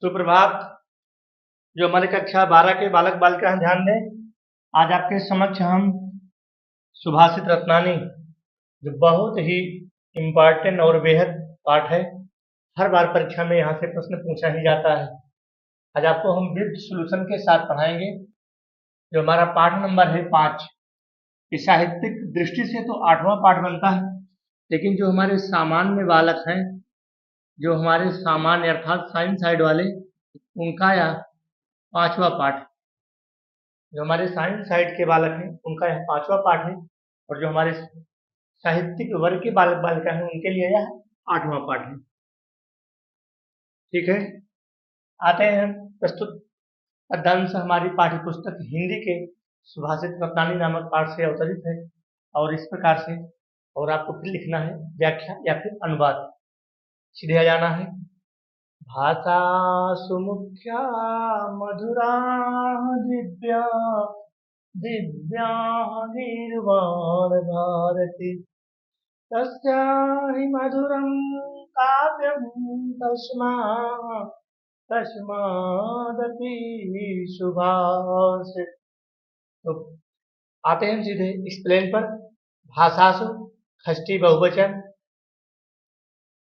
सुप्रभात। जो हमारे कक्षा 12 के बालक बालिका हैं ध्यान दें। आज आपके समक्ष हम सुभाषित रत्नानी, जो बहुत ही इम्पोर्टेंट और बेहद पाठ है, हर बार परीक्षा में यहाँ से प्रश्न पूछा ही जाता है। आज आपको हम विद सॉल्यूशन के साथ पढ़ाएंगे। जो हमारा पाठ नंबर है 5। इस साहित्यिक दृष्टि से तो 8वां पाठ बनता है, लेकिन जो हमारे सामान्य बालक हैं, जो हमारे सामान्य अर्थात साइंस साइड वाले, उनका यह 5वां पाठ। जो हमारे साइंस साइड के बालक हैं उनका यह 5वां पाठ है, और जो हमारे साहित्यिक वर्ग के बालक बालिका हैं उनके लिए यह 8वां पाठ है। ठीक है, आते हैं हम प्रस्तुत पद्यांश हमारी पाठ्य पुस्तक हिंदी के सुभाषित रत्नानी नामक पाठ से अवतरित है, और इस प्रकार से, और आपको फिर लिखना है व्याख्या या फिर अनुवाद। सीधे आ जाना है। भाषा सुमुख्या मधुरा दिव्या दिव्या निर्वाण भारती तस्याहि मधुरं काव्यं तस्मादपि सुभाषित। तो आते हैं सीधे एक्सप्लेन पर। भाषासु षष्ठी बहुवचन,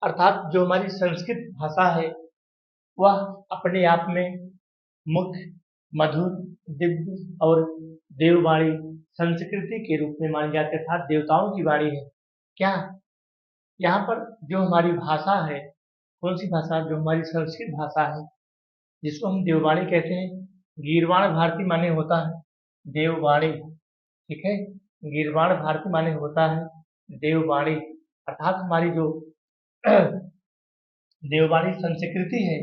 अर्थात जो हमारी संस्कृत भाषा है वह अपने आप में मुख्य, मधुर, दिव्य और देववाणी संस्कृति के रूप में मानी जाती है, अर्थात देवताओं की वाणी है। क्या यहाँ पर जो हमारी भाषा है, कौन सी भाषा? जो हमारी संस्कृत भाषा है, जिसको हम देववाणी कहते हैं। गीर्वाण भारती माने होता है देववाणी। ठीक है, गीर्वाण भारती माने होता है देववाणी, अर्थात हमारी जो देववाणी संस्कृति है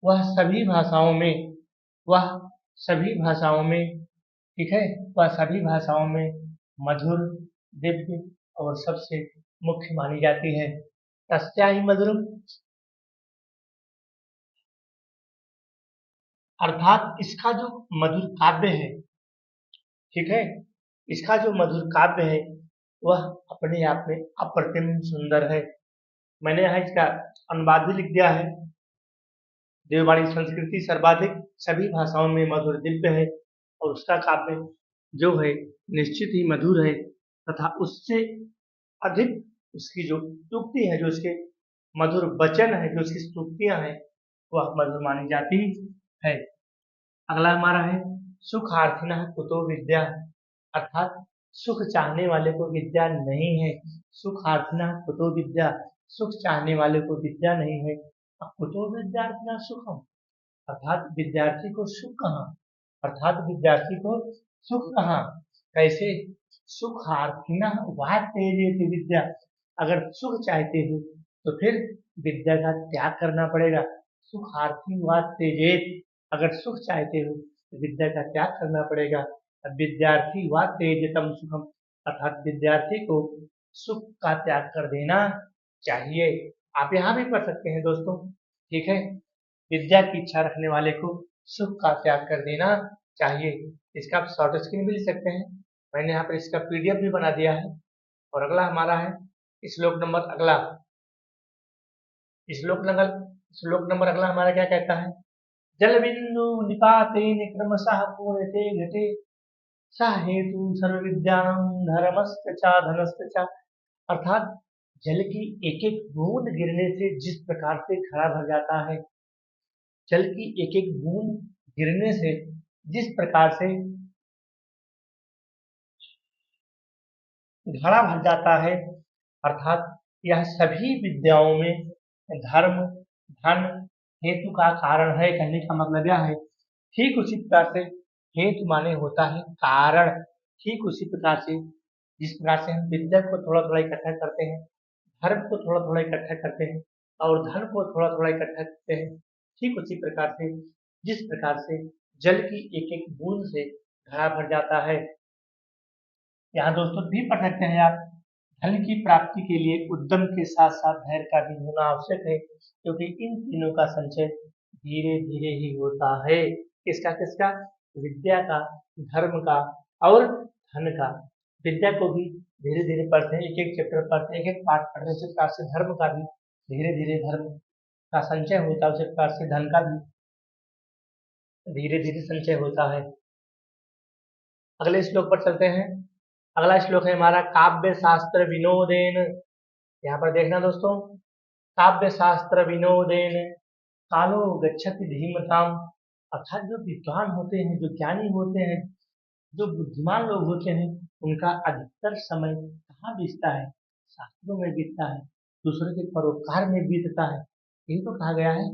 वह सभी भाषाओं में, वह सभी भाषाओं में, ठीक है, वह सभी भाषाओं में मधुर, दिव्य और सबसे मुख्य मानी जाती है। तस्या ही मधुरम, अर्थात इसका जो मधुर काव्य है, ठीक है, इसका जो मधुर काव्य है वह अपने आप में अप्रतिम सुंदर है। मैंने यहाँ इसका अनुवाद भी लिख दिया है। देववाणी संस्कृति सर्वाधिक सभी भाषाओं में मधुर दिव्य है, और उसका काव्य जो है निश्चित ही मधुर है, तथा उससे अधिक उसकी जो सूक्ति है, जो उसके मधुर वचन है, जो उसकी सूक्तियां हैं, वह मधुर मानी जाती है। अगला हमारा है सुखार्थिनः कुतो विद्या, अर्थात सुख चाहने वाले को विद्या नहीं है। सुखार्थिनः कुतो विद्या, सुख चाहने वाले को विद्या नहीं है। अब कुतो विद्यार्थिनः सुखम, अर्थात विद्यार्थी को सुख कहाँ, अर्थात विद्यार्थी को सुख कहाँ, कैसे? सुखार्थिनः वा त्यजेत विद्या, अगर सुख चाहते हो तो फिर विद्या का त्याग करना पड़ेगा। सुखार्थी वा त्यजेत, अगर सुख चाहते हो तो विद्या का त्याग करना पड़ेगा। अब विद्यार्थी वा त्यजतम सुखम, अर्थात विद्यार्थी को सुख का त्याग कर देना चाहिए। आप यहाँ भी पढ़ सकते हैं दोस्तों, ठीक है, विद्या की इच्छा रखने वाले को सुख का त्याग कर देना चाहिए। इसका आप शॉर्ट स्क्रीन भी ले सकते हैं, मैंने यहाँ पर इसका पीडीएफ भी बना दिया है। और अगला हमारा है श्लोक नंबर अगला, श्लोक नंबर अगला हमारा क्या कहता है? जल बिंदु निपातेन क्रमशः पूर्णते घटे स हेतु सर्व विद्यानां धर्मश्च च धनश्च च, अर्थात जल की एक एक बूंद गिरने से जिस प्रकार से घड़ा भर जाता है, जल की एक एक बूंद गिरने से जिस प्रकार से घड़ा भर जाता है, अर्थात यह सभी विद्याओं में धर्म, धन, हेतु का कारण है। कहने का मतलब यह है, ठीक उसी प्रकार से हेतु माने होता है कारण। ठीक उसी प्रकार से जिस प्रकार से हम विद्या को थोड़ा थोड़ा इकट्ठा करते हैं, धर्म को थोड़ा थोड़ा इकट्ठा करते हैं, और धन को थोड़ा थोड़ा इकट्ठा करते हैं, ठीक उसी प्रकार से जिस प्रकार से जल की एक एक बूंद से घड़ा भर जाता है। यहाँ दोस्तों भी पढ़ सकते हैं आप, धन की प्राप्ति के लिए उद्यम के साथ साथ धैर्य का भी होना आवश्यक है, क्योंकि इन तीनों का संचय धीरे धीरे ही होता है। किसका किसका? विद्या का, धर्म का और धन का। विद्या को भी धीरे धीरे पढ़ते हैं, एक एक चैप्टर पढ़ते हैं, एक एक पाठ पढ़ने से, प्रकार से धर्म का भी धीरे धीरे धर्म का संचय होता है, उसी प्रकार से धन का भी धीरे धीरे संचय होता है। अगले श्लोक पर चलते हैं। अगला श्लोक है हमारा काव्य शास्त्र विनोदेन। यहाँ पर देखना दोस्तों, काव्य शास्त्र विनोदेन कालो गच्छति धीमताम, अर्थात जो विद्वान होते हैं, जो ज्ञानी होते हैं, जो बुद्धिमान लोग होते हैं, उनका अधिकतर समय कहाँ बीतता है? शास्त्रों में बीतता है, दूसरों के परोपकार में बीतता है। यही तो कहा गया है,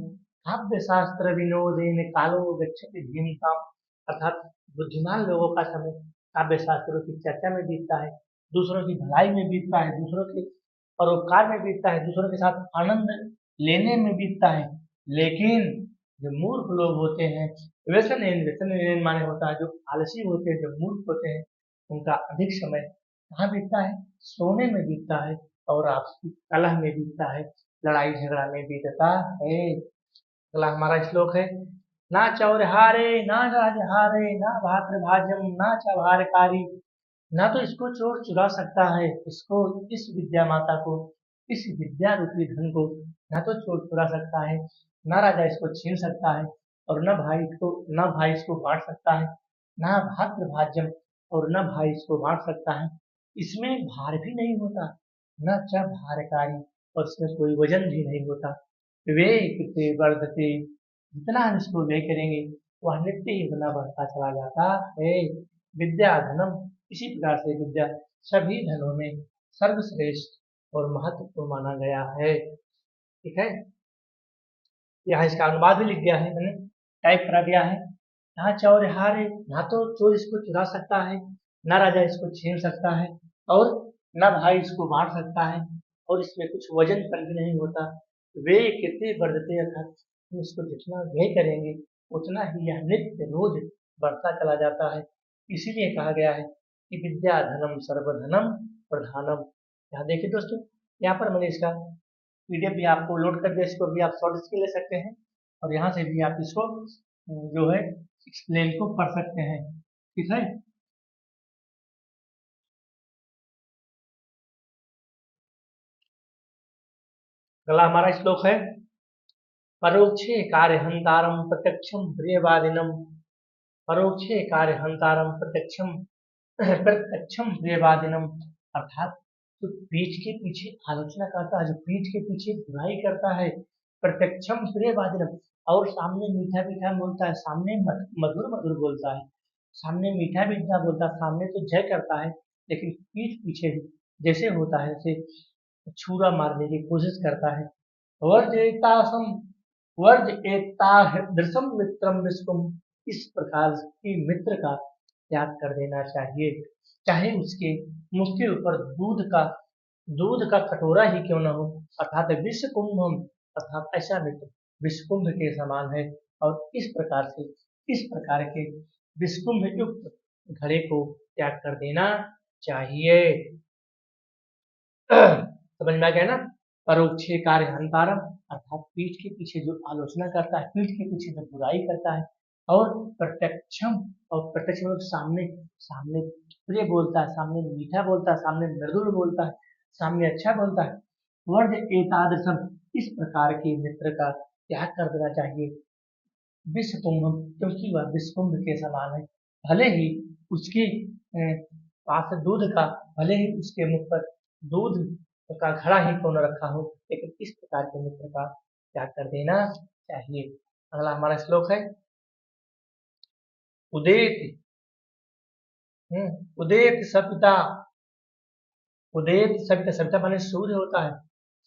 काव्य शास्त्र विनोदेन कालो गच्छति धीमताम, अर्थात बुद्धिमान लोगों का समय काव्य शास्त्रों की चर्चा में बीतता है, दूसरों की भलाई में बीतता है, दूसरों के परोपकार में बीतता है, दूसरों के साथ आनंद लेने में बीतता है। लेकिन जो मूर्ख लोग होते हैं, व्यसन माने होता है जो आलसी होते हैं, जो मूर्ख होते हैं, उनका अधिक समय कहाँ बीतता है? सोने में बीतता है और आपसी कलह में बीतता है, लड़ाई झगड़ा में बीतता है। अगला हमारा श्लोक है, ना चौरहारे ना राजहारे ना भाद्रभाजम ना चौहारकारी, ना तो इसको चोर चुरा सकता है, इसको, इस विद्या माता को, इस विद्या रूपी धन को ना तो चोर चुरा सकता है, ना राजा इसको छीन सकता है, और न भाई इसको बांट सकता है, ना भाद्रभाज्यम, और न भाई इसको बांट सकता है। इसमें भार भी नहीं होता, न च भारकारी, और इसमें कोई वजन भी नहीं होता। विवेक वर्धते, जितना हम इसको व्यय करेंगे वह नित्य ही बना बढ़ता चला जाता है। विद्या धनम, इसी प्रकार से विद्या सभी धनों में सर्वश्रेष्ठ और महत्वपूर्ण माना गया है। ठीक है, यहाँ इसका अनुवाद भी लिख दिया है मैंने, टाइप करा दिया है। यहाँ चौरहारे, ना तो चोर इसको चुरा सकता है, ना राजा इसको छीन सकता है, और ना भाई इसको बांट सकता है, और इसमें कुछ वजन पर भी नहीं होता। वे कितने बढ़ते, अर्थात हम इसको जितना व्यय करेंगे उतना ही यह नित्य रोज बढ़ता चला जाता है। इसीलिए कहा गया है कि विद्या धनम सर्वधनम प्रधानम। यहाँ देखिए दोस्तों, यहाँ पर मैंने इसका पीडीएफ भी आपको लोड कर दिया, इसको भी आप शॉर्ट स्क्रीन ले सकते हैं, और यहाँ से भी आप इसको जो है एक्सप्लेन को पढ़ सकते हैं। ठीक है, अगला हमारा श्लोक है, परोक्षे कार्यहंतारम प्रत्यक्षम प्रियवादिनम, परोक्षे कार्यहंतारम प्रत्यक्षम प्रत्यक्षम प्रियवादिनम, अर्थात जो पीठ के पीछे आलोचना करता है, जो पीठ के पीछे बुराई करता है, प्रत्यक्षम प्रियवादिनम, और सामने मीठा मीठा बोलता है, सामने मधुर मधुर बोलता है, सामने मीठा मीठा बोलता है, सामने तो जय करता है, लेकिन पीठ पीछे जैसे होता है ऐसे छुरा मारने की कोशिश करता है। वर्जेतासम वर्ज एता दृशम मित्रम विश्वम, इस प्रकार की मित्र का त्याग कर देना चाहिए, चाहे उसके मुख के ऊपर दूध का कटोरा ही क्यों न हो, अर्थात विश्व कुंभम, अर्थात ऐसा मित्र विश्व कुंभ के समान है, और इस प्रकार से इस प्रकार के विश्व कुंभ युक्त घड़े को त्याग कर देना चाहिए। समझ में आ गया ना? परोक्षे कार्य हंतारम, अर्थात पीठ के पीछे जो आलोचना करता है, पीठ के पीछे जो बुराई करता है, और प्रत्यक्षम, और प्रत्यक्ष मतलब सामने सामने प्रिय बोलता है, सामने मीठा बोलता है, सामने मृदुल बोलता है, सामने अच्छा बोलता है। वर्ज एतादृशम, इस प्रकार के मित्र का त्याग कर देना चाहिए। विश्व कुंभम, क्योंकि वह विश्व कुंभ के समान है, भले ही उसके पास दूध का, भले ही उसके मुख पर दूध का घड़ा ही क्यों न रखा हो, लेकिन इस प्रकार के मित्र का त्याग कर देना चाहिए। अगला हमारा श्लोक है, उदेत उदेत सविता, उदेत सविता, सविता माने सूर्य होता है,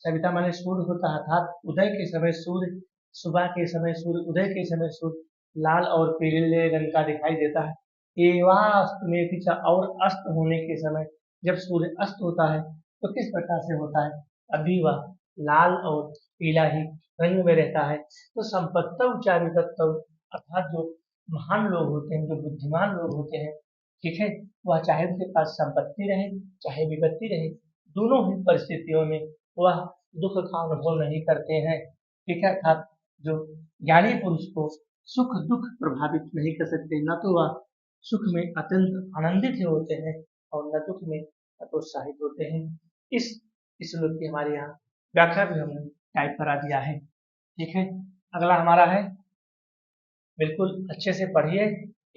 सविता माने सूर्य होता है, अर्थात उदय के समय सूर्य, सुबह के समय सूर्य, उदय के समय सूर्य लाल और पीले रंग का दिखाई देता है। एवास्त में पिछा, और अस्त होने के समय जब सूर्य अस्त होता है तो किस प्रकार से होता है? अभी वह लाल और पीला ही रंग में रहता है। तो संपत्तव चारुतत्व, अर्थात जो महान लोग होते हैं, जो बुद्धिमान लोग होते हैं, ठीक है, वह चाहे उनके पास संपत्ति रहे चाहे विपत्ति रहे, दोनों ही परिस्थितियों में वह दुख का अनुभव नहीं करते हैं। ठीक है, अर्थात जो ज्ञानी पुरुष को सुख दुख प्रभावित नहीं कर सकते, न तो वह सुख में अत्यंत आनंदित ही होते हैं और न दुख में हतोत्साहित होते हैं। इस श्लोक की हमारे यहाँ व्याख्या भी हमने टाइप करा दिया है। ठीक है, अगला हमारा है, बिल्कुल अच्छे से पढ़िए,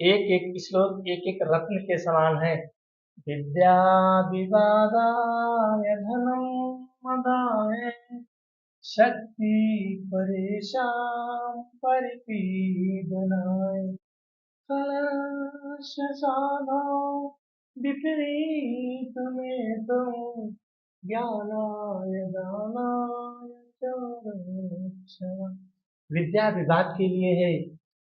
एक एक श्लोक एक एक रत्न के समान है। विद्या विवादाय धनम मदाय शक्ति परेशान परिपीडनाय कलश साधो विपरीत में तुम ज्ञानाय दानाय च मोक्षाय। विद्या विवाद के लिए है,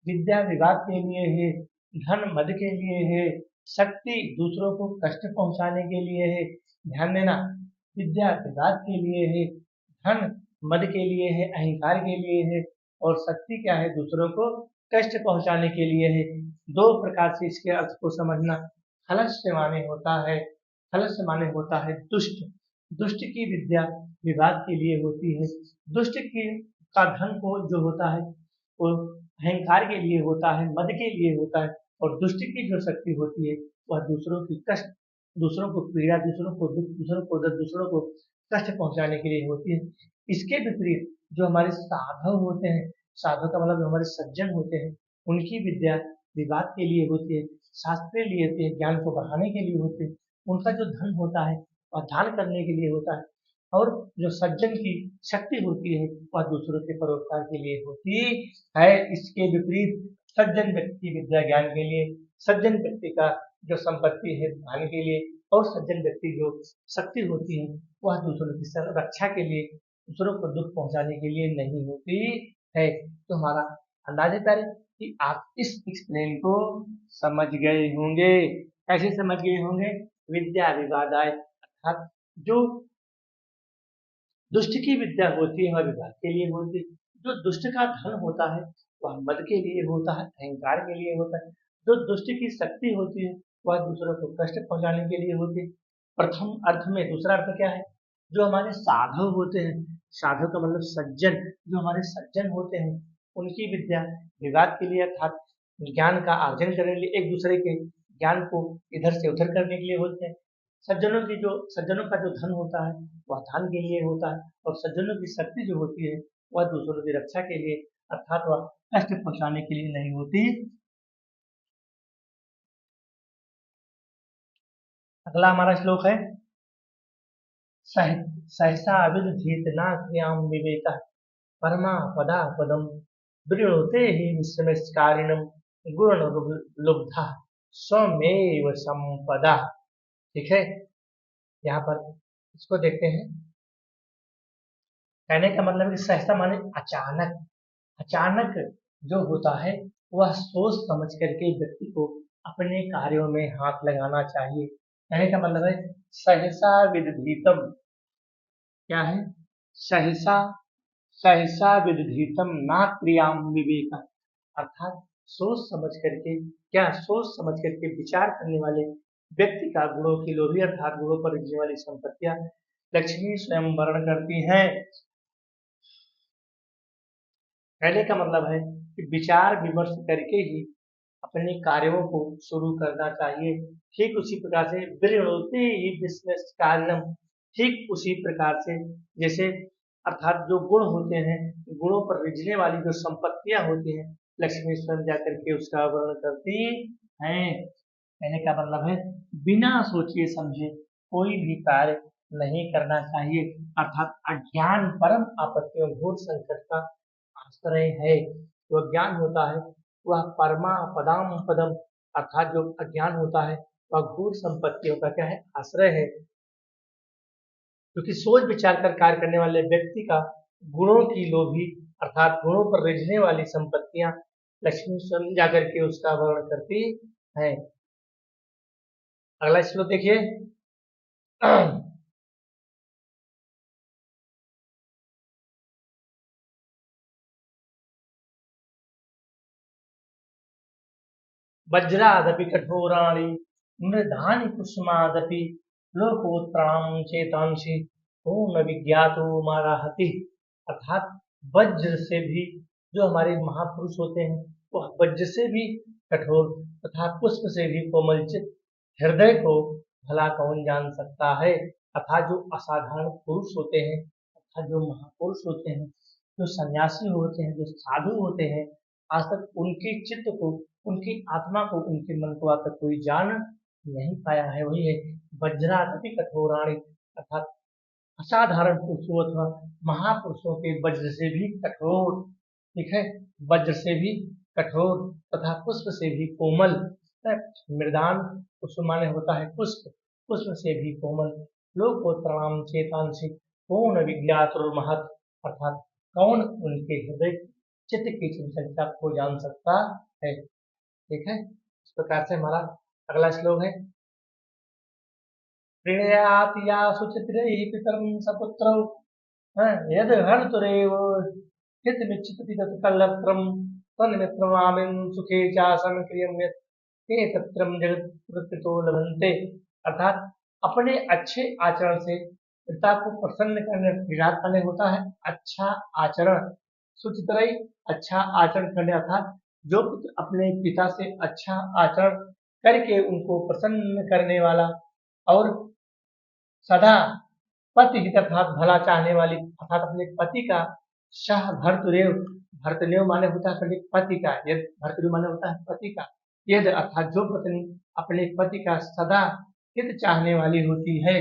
विद्या विवाद के लिए है, धन मद के लिए है, शक्ति दूसरों को कष्ट पहुंचाने के लिए है। ध्यान देना, विद्या विवाद के लिए है, धन मद के लिए है, अहंकार के लिए है, और शक्ति क्या है, दूसरों को कष्ट पहुंचाने के लिए है। दो प्रकार से इसके अर्थ को समझना। खलश माने होता है, खलश माने होता है दुष्ट, दुष्ट की विद्या विवाद के लिए होती है। दुष्ट की का धन को जो होता है वो अहंकार के लिए होता है, मद के लिए होता है, और दुष्ट की जो शक्ति होती है वह दूसरों की कष्ट, दूसरों को पीड़ा, दूसरों को दुख, दूसरों को दर्द, दूसरों को कष्ट पहुंचाने के लिए होती है। इसके विपरीत जो हमारे साधव होते हैं, साधव का मतलब जो हमारे सज्जन होते हैं, उनकी विद्या विवाद के लिए होती है, शास्त्रीय लिए होती है, ज्ञान को बढ़ाने के लिए होते हैं। उनका जो धन होता है वह दान करने के लिए होता है, और जो सज्जन की शक्ति होती है वह दूसरों के परोपकार के लिए होती है। इसके विपरीत सज्जन व्यक्ति की विद्या ज्ञान के लिए, सज्जन व्यक्ति का जो संपत्ति है धन के लिए, और सज्जन व्यक्ति जो शक्ति होती है वह दूसरों की रक्षा के लिए, दूसरों को दुख पहुंचाने के लिए नहीं होती है। तो हमारा अंदाज है प्यारे कि आप इस एक्सप्लेन को समझ गए होंगे। कैसे समझ गए होंगे? विद्या विवादाय अर्थात जो दुष्ट की विद्या होती है वह विवाद के लिए होती है, जो दुष्ट का धन होता है वह मद के लिए होता है, अहंकार के लिए होता है, जो दुष्ट की शक्ति होती है वह दूसरों को कष्ट पहुंचाने के लिए होती है। प्रथम अर्थ में दूसरा अर्थ क्या है? जो हमारे साधव होते हैं, साधव का मतलब सज्जन, जो हमारे सज्जन होते हैं उनकी विद्या विवाद के लिए अर्थात ज्ञान का अर्जन करने के लिए, एक दूसरे के ज्ञान को इधर से उधर करने के लिए होते हैं। सज्जनों का जो धन होता है वह दान के लिए होता है, और सज्जनों की शक्ति जो होती है वह दूसरों की रक्षा के लिए अर्थात वह कष्ट पहुंचाने के लिए नहीं होती। अगला हमारा श्लोक है, सहसा विदधीत न क्रियाम विवेक परमा पदा पदम वृणुते ही विस्मयकारिणम गुण लुब्धा स्वमेव संपदा। ठीक है, यहाँ पर इसको देखते हैं। कहने का मतलब कि सहसा माने अचानक, अचानक जो होता है वह सोच समझ करके व्यक्ति को अपने कार्यों में हाथ लगाना चाहिए। कहने का मतलब है सहसा विदधीतम, क्या है? सहसा, सहसा विदधीतम ना क्रियाम विवेक, अर्थात सोच समझ करके, क्या सोच समझ करके विचार करने वाले व्यक्ति का गुणों की लोभी अर्थात गुणों पर गिरने वाली संपत्तियां लक्ष्मी स्वयं वर्ण करती हैं। कहने का मतलब है कि विचार विमर्श करके ही अपने कार्यों को शुरू करना चाहिए। ठीक उसी प्रकार से विरृणोति ही बिजनेस कारणम, ठीक उसी प्रकार से जैसे अर्थात जो गुण होते हैं, गुणों पर रिझने वाली जो संपत्तियां होती हैं लक्ष्मी स्वयं जाकर के उसका वर्ण करती हैं। कहने का मतलब है बिना सोचे समझे कोई भी कार्य नहीं करना चाहिए, अर्थात अज्ञान परम आपत्तियों घोर संकट का आश्रय है। जो ज्ञान होता है वह परमा पदाम पदम, अर्थात जो अज्ञान होता है वह घोर संपत्तियों का क्या है? आश्रय है। क्योंकि सोच विचार कर कार्य करने वाले व्यक्ति का गुणों की लोभी अर्थात गुणों पर रिझने वाली संपत्तियां लक्ष्मी स्वयं जाकर के उसका वर्ण करती है। अगला श्लोक देखिए, वज्रादपि कठोराणि मृधानि कुसुमादपि लोकोत्तरां चेतांसि को न विज्ञातो माराहति, अर्थात वज्र से भी, जो हमारे महापुरुष होते हैं वह वज्र से भी कठोर तथा पुष्प से भी कोमलचित हृदय को भला कौन जान सकता है। अर्थात जो असाधारण पुरुष होते हैं, अर्थात जो महापुरुष होते हैं जो सन्यासी होते हैं, जो साधु होते हैं, आज तक उनके चित्त को, उनकी आत्मा को, उनके मन को आज तक कोई जान नहीं पाया है। वही है वज्रादपि कठोराणि, अर्थात असाधारण पुरुषों अथवा महापुरुषों के वज्र से भी कठोर, ठीक है, वज्र से भी कठोर तथा पुष्प से भी कोमल है। मृदान पुष्प माने होता है पुष्प, पुष्प से भी कोमल। लोकोत्तराम चेतांसी कौन विज्ञातुर्महत्, अर्थात कौन उनके हृदय चित्त की चंचलता को जान सकता है। ठीक है, इस प्रकार से हमारा अगला श्लोक है प्रणयाति या सुचित्रैः पितरं सपुत्रौ यद् हर्तुरेव हितमिच्छति तत् कल्लत्रं तन्मित्रमामिं सुखे चासं क्रियं यत् ते तत्रं जगत्कृतो लभन्ते। अर्थात अपने अच्छे आचरण से पिता को प्रसन्न करने, विराट करने होता है अच्छा आचरण। सुचित्रई अच्छा आचरण करने, अर्थात जो पुत्र अपने पिता से अच्छा आचरण करके उनको प्रसन्न करने वाला और सदा पति हित अर्थात भला चाहने वाली, अर्थात अपने पति का सह भर्तृदेव, भर्तृदेव माने होता है अपने पति का, यद भर्तृदेव माने होता है पति का, यद अर्थात जो पत्नी अपने पति का सदा हित चाहने वाली होती है,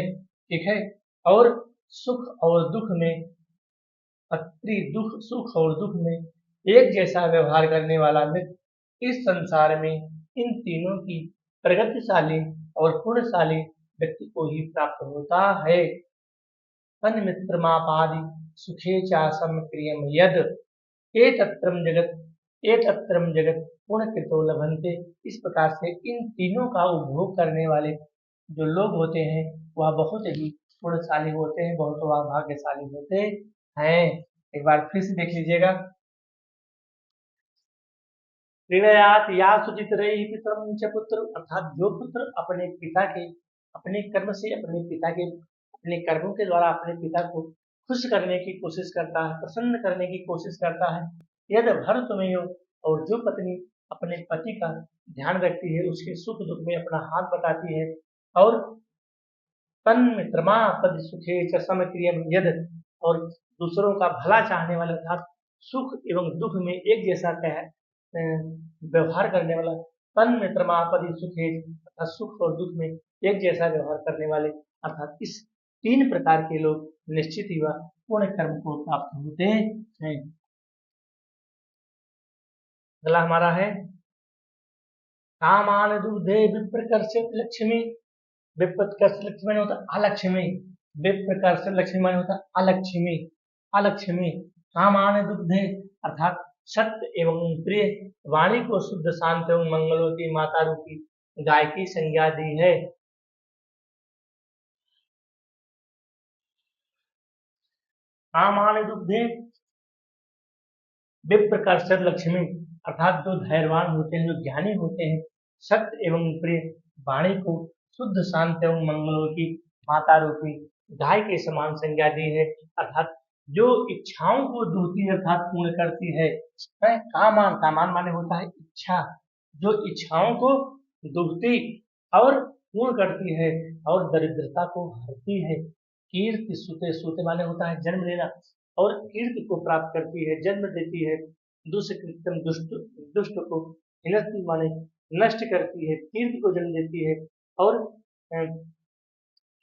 ठीक है, और सुख और दुख में, पत्नी दुख सुख और दुख में एक जैसा व्यवहार करने वाला मित्र इस संसार में इन तीनों की प्रगतिशाली और पूर्णशाली व्यक्ति को ही प्राप्त होता है। तन्मित्रमापादि सुखे चासम क्रियम यद एतत्रम जगत पूर्ण कृतो लभन्ते। इस प्रकार से इन तीनों का उपभोग करने वाले जो लोग होते हैं वह बहुत ही पूर्णशाली होते हैं, बहुत वह भाग्यशाली होते हैं। एक बार फिर से देख लीजिएगा प्रणयात या सुचित्रैः पितरं च पुत्र, अर्थात जो पुत्र अपने पिता के, अपने कर्म से अपने पिता के, अपने कर्मों के द्वारा अपने पिता को खुश करने की कोशिश करता है, प्रसन्न करने की कोशिश करता है। यदि भर्तृमेय, और जो पत्नी अपने पति का ध्यान रखती है, उसके सुख दुख में अपना हाथ बटाती है, और तन्मित्रमा पद सुखे च समक्रियम यद, और दूसरों का भला चाहने वाले अर्थात सुख एवं दुख में एक जैसा व्यवहार करने वाला, तन्मित्रमा पद सुखे, अर्थात सुख और दुख में एक जैसा व्यवहार करने वाले, अर्थात इस तीन प्रकार के लोग निश्चित ही वह पूर्ण कर्म को प्राप्त होते हैं। अगला हमारा है कामान दुग्धे विप्रकर्षित लक्ष्मी, विप्रकर्षित लक्ष्मी होता अलक्ष्मी, विप्रकर्षित लक्ष्मी माने होता अलक्ष्मी, अलक्ष्मी। कामान दुग्धे अर्थात सत्य एवं प्रिय वाणी को शुद्ध शांत एवं मंगलों की माता रूपी गाय की संज्ञा दी है। कामान दुग्धे विप्रकर्षित लक्ष्मी, अर्थात जो धैर्यवान होते हैं, जो ज्ञानी होते हैं, सत्य एवं प्रिय वाणी को शुद्ध शांत एवं मंगलों की माता रूपी गाय के समान संज्ञा दी है। अर्थात जो इच्छाओं को दूती अर्थात पूर्ण करती है। कामान, कामान माने होता है इच्छा, जो इच्छाओं को दूती और पूर्ण करती है और दरिद्रता को हरती है। कीर्ति सुते, सुते माने होता है जन्म लेना, और कीर्ति को प्राप्त करती है, जन्म देती है। दुष्कृत्यम दुष्ट, दुष्ट को हिनस्ति माने नष्ट करती है, कीर्ति को जन्म देती है, और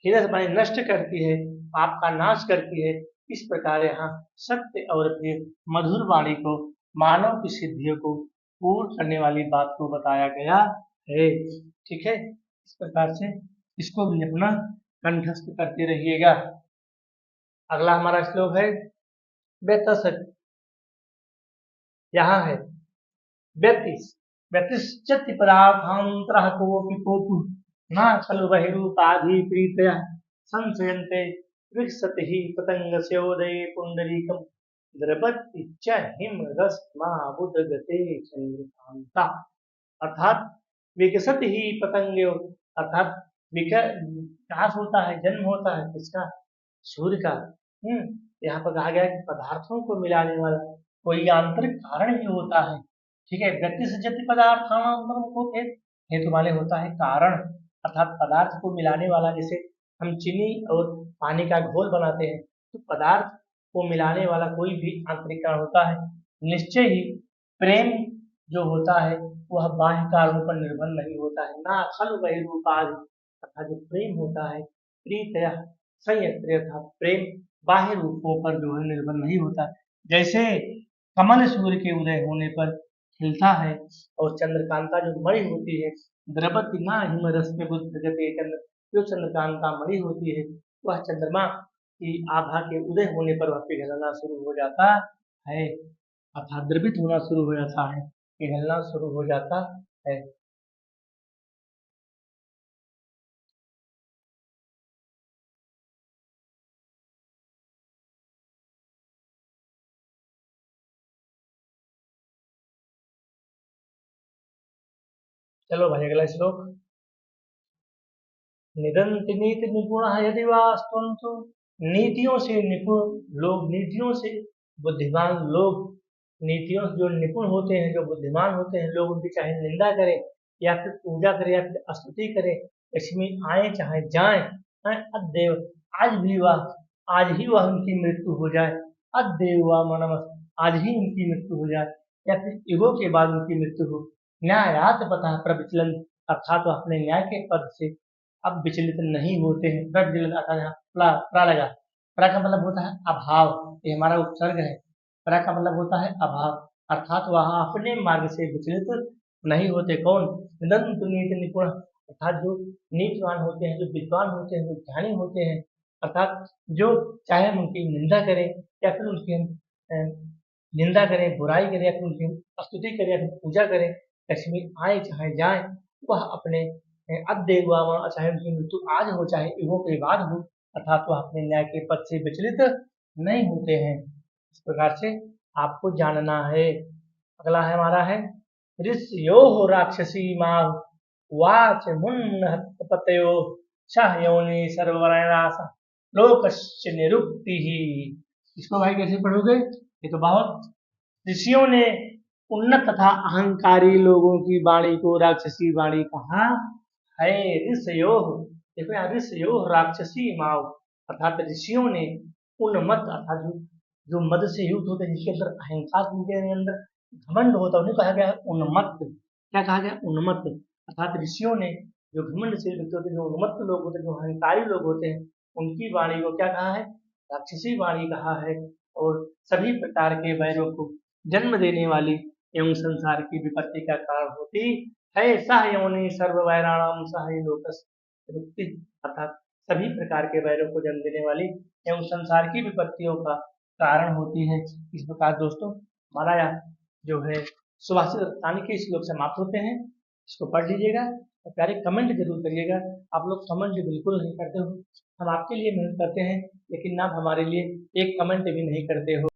हिनस माने नष्ट करती है, पाप का नाश करती है। इस प्रकार यहाँ सत्य और प्रिय मधुर वाणी को, मानव की सिद्धियों को पूर्ण करने वाली बात को बताया गया है। ठीक है, इस प्रकार से इसको भी अपना कंठस्थ करते रहिएगा। अगला हमारा श्लोक है व्यतस, यहाँ है व्यतिश्चति पदार्थान्तरः कोऽपि कोऽपि न खलु बहिरूपाधि प्रीतया संशयन्ते विकसति हि पतंगस्योदये पुण्डरीकं द्रवति च हिमरश्माबुदगते चन्द्रकान्ता। अर्थात विकसत ही पतंगो, अर्थात विकास होता है, जन्म होता है किसका, सूर्य का। यहाँ पर कहा गया कि पदार्थों को मिलाने वाला कोई आंतरिक कारण ही होता है। ठीक है, व्यक्ति से जति पदार्थानां को हेतु माने होता है कारण, अर्थात पदार्थ को मिलाने वाला। जैसे हम चीनी और पानी का घोल बनाते हैं तो पदार्थ को मिलाने वाला कोई भी आंतरिक कारण होता है। निश्चय ही प्रेम जो होता है वह बाह्य कारणों पर निर्भर नहीं होता है। ना खलु बहिरूपाधि, अर्थात जो प्रेम होता है प्रीतया संयत्र, अर्थात प्रेम बाह्य रूपों पर जो है निर्भर नहीं होता। जैसे कमल सूर्य के उदय होने पर खिलता है और चंद्रकांता जो मणि होती है, द्रवति ना हिमरस में बुद्धगते चंद्र, जो चंद्रकांता मणि होती है वह चंद्रमा की आभा के उदय होने पर वह पिघलना शुरू हो जाता है, अर्थात द्रवित होना शुरू हो जाता है, पिघलना शुरू हो जाता है। चलो भाई अगला श्लोक। निदंति नीति निपुण यदि वास्तु, नीतियों से निपुण लोग, नीतियों से बुद्धिमान लोग, नीतियों से जो निपुण होते हैं, जो बुद्धिमान होते हैं, लोग उनकी चाहे निंदा करें या फिर पूजा करें या फिर स्तुति करें, लक्ष्मी आए चाहे जाए, अद्देव आज ही वह उनकी मृत्यु हो जाए, अद्देव व मनमस, आज ही उनकी मृत्यु हो जाए या फिर युगों के बाद उनकी मृत्यु हो। न्यायात पता प्रविचलन, अर्थात वह अपने न्याय के पद से अब विचलित नहीं होते हैं। प्रविचलन अर्थात यहाँ प्रा लगा, प्रा का मतलब होता है अभाव, ये हमारा उपसर्ग है। प्रा का मतलब होता है अभाव, अर्थात वह अपने मार्ग से विचलित नहीं होते। कौन? निदंत नीति निपुण, अर्थात जो नीतिवान होते हैं, जो विद्वान होते हैं, जो ज्ञानी होते हैं, अर्थात जो चाहे हम उनकी निंदा करें या फिर उनकी हम निंदा करें, बुराई करें या फिर उनकी स्तुति करें या फिर पूजा करें, लक्ष्मी आए चाहे जाए, वह अपने अद्देव चाहे उनकी मृत्यु आज हो चाहे युगों के बाद हो, अर्थात वह अपने न्याय के पद से विचलित नहीं होते हैं। इस प्रकार से आपको जानना है। अगला है हमारा है ऋषयो राक्षसी माव वाच मुन्नहत्पतयो शाहयोनि सर्ववर्णास लोकस्य निरुक्ति ही। इसको भाई कैसे पढ़ोगे? ये तो बहुत, ऋषियों ने उन्नत तथा अहंकारी लोगों की वाणी को राक्षसी वाणी कहा है। ऋषयो, देखो यहाँ ऋषयो राक्षसी माव, अर्थात ऋषियों ने उन्मत्त, अर्थात जो मद से युक्त होते हैं, जिसके अंदर अहंकार, जिनके अंदर घमंड होता है, उन्हें कहा गया उन्मत्त। क्या कहा गया? उन्मत्त, अर्थात ऋषियों ने जो घमंड से युक्त होते हैं, जो उन्मत्त लोग होते हैं, जो अहंकारी लोग होते हैं, उनकी वाणी को क्या कहा है? राक्षसी वाणी कहा है। और सभी प्रकार के वैरों को जन्म देने वाली एवं संसार की विपत्ति का कारण होती है। सह योनि सर्व वैराणाम सह लोकस रुक्ति, अर्थात सभी प्रकार के वैरों को जन्म देने वाली एवं संसार की विपत्तियों का कारण होती है। इस प्रकार दोस्तों हमारा यह जो है सुभाषित रत्नानी के श्लोक समाप्त होते हैं। इसको पढ़ लीजिएगा और प्यारे कमेंट जरूर करिएगा। आप लोग कमेंट बिल्कुल नहीं करते हो, हम आपके लिए मेहनत करते हैं लेकिन आप हमारे लिए एक कमेंट भी नहीं करते हो।